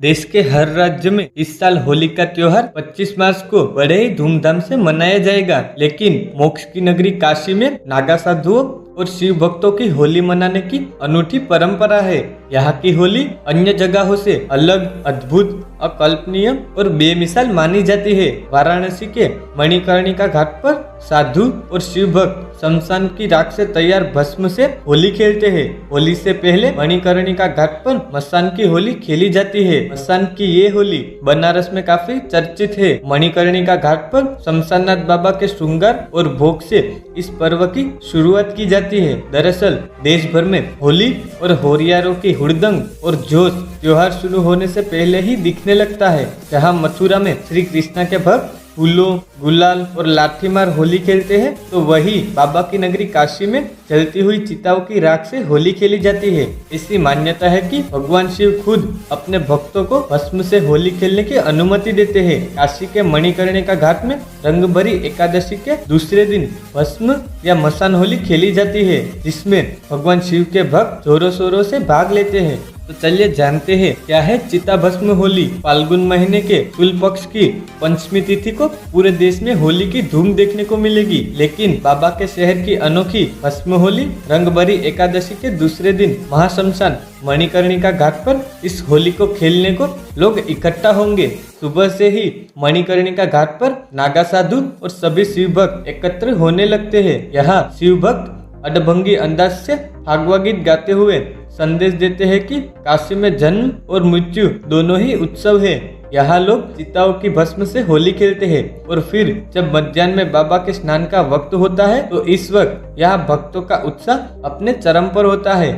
देश के हर राज्य में इस साल होली का त्योहार 25 मार्च को बड़े ही धूमधाम से मनाया जाएगा। लेकिन मोक्ष की नगरी काशी में नागा साधुओं और शिव भक्तों की होली मनाने की अनूठी परंपरा है। यहाँ की होली अन्य जगहों से अलग, अद्भुत, अकल्पनीय और बेमिसाल मानी जाती है। वाराणसी के मणिकर्णिका घाट पर साधु और शिव भक्त शमशान की राख से तैयार भस्म से होली खेलते हैं। होली से पहले मणिकर्णिका घाट पर मसान की होली खेली जाती है। मसान की ये होली बनारस में काफी चर्चित है। मणिकर्णिका घाट पर शमशाननाथ बाबा के श्रृंगार और भोग से इस पर्व की शुरुआत की जाती है। दरअसल देश भर में होली और होरियारों की हुड़दंग और जोश त्योहार शुरू होने से पहले ही दिखने लगता है। जहाँ मथुरा में श्री कृष्ण के भक्त फूलों, गुलाल और लाठीमार होली खेलते हैं, तो वही बाबा की नगरी काशी में जलती हुई चिताओं की राख से होली खेली जाती है। ऐसी मान्यता है कि भगवान शिव खुद अपने भक्तों को भस्म से होली खेलने की अनुमति देते हैं। काशी के मणिकर्णिका घाट में रंगभरी एकादशी के दूसरे दिन भस्म या मसान होली खेली जाती है, जिसमें भगवान शिव के भक्त जोरों शोरों से भाग लेते हैं। तो चलिए जानते हैं क्या है चिता भस्म होली। फाल्गुन महीने के शुक्ल पक्ष की पंचमी तिथि को पूरे देश में होली की धूम देखने को मिलेगी। लेकिन बाबा के शहर की अनोखी भस्म होली रंगभरी एकादशी के दूसरे दिन महाशमशान मणिकर्णिका घाट पर इस होली को खेलने को लोग इकट्ठा होंगे। सुबह से ही मणिकर्णिका घाट पर नागा साधु और सभी शिव भक्त एकत्र होने लगते हैं। यहाँ शिव भक्त अडभंगी अंदाज से फागवा गीत गाते हुए संदेश देते हैं कि काशी में जन्म और मृत्यु दोनों ही उत्सव है। यहाँ लोग चिताओं की भस्म से होली खेलते हैं और फिर जब मध्याह्न में बाबा के स्नान का वक्त होता है, तो इस वक्त यहाँ भक्तों का उत्साह अपने चरम पर होता है।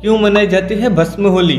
क्यों मनाई जाती है भस्म होली?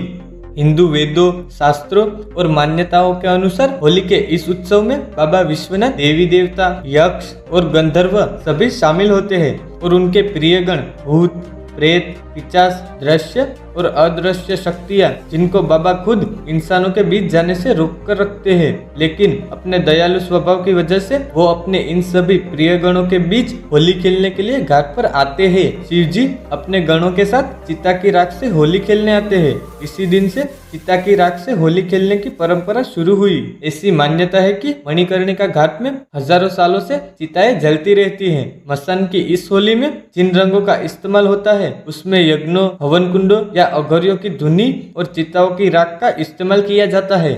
हिंदू वेदों, शास्त्रों और मान्यताओं के अनुसार होली के इस उत्सव में बाबा विश्वनाथ, देवी देवता, यक्ष और गंधर्व सभी शामिल होते हैं और उनके प्रियगण भूत, प्रेत, पिशाच, दृश्य और अदृश्य शक्तियाँ, जिनको बाबा खुद इंसानों के बीच जाने से रोक कर रखते हैं। लेकिन अपने दयालु स्वभाव की वजह से वो अपने इन सभी प्रिय गणों के बीच होली खेलने के लिए घाट पर आते हैं। शिव जी अपने गणों के साथ चिता की राख से होली खेलने आते हैं। इसी दिन से चिता की राख से होली खेलने की परंपरा शुरू हुई। ऐसी मान्यता है कि मणिकर्णिका घाट में हजारों सालों से चिताएं जलती रहती हैं। मसान की इस होली में जिन रंगों का इस्तेमाल होता है, उसमें यज्ञों, हवन कुंडों या अघोरियों की धुनी और चिताओं की राख का इस्तेमाल किया जाता है।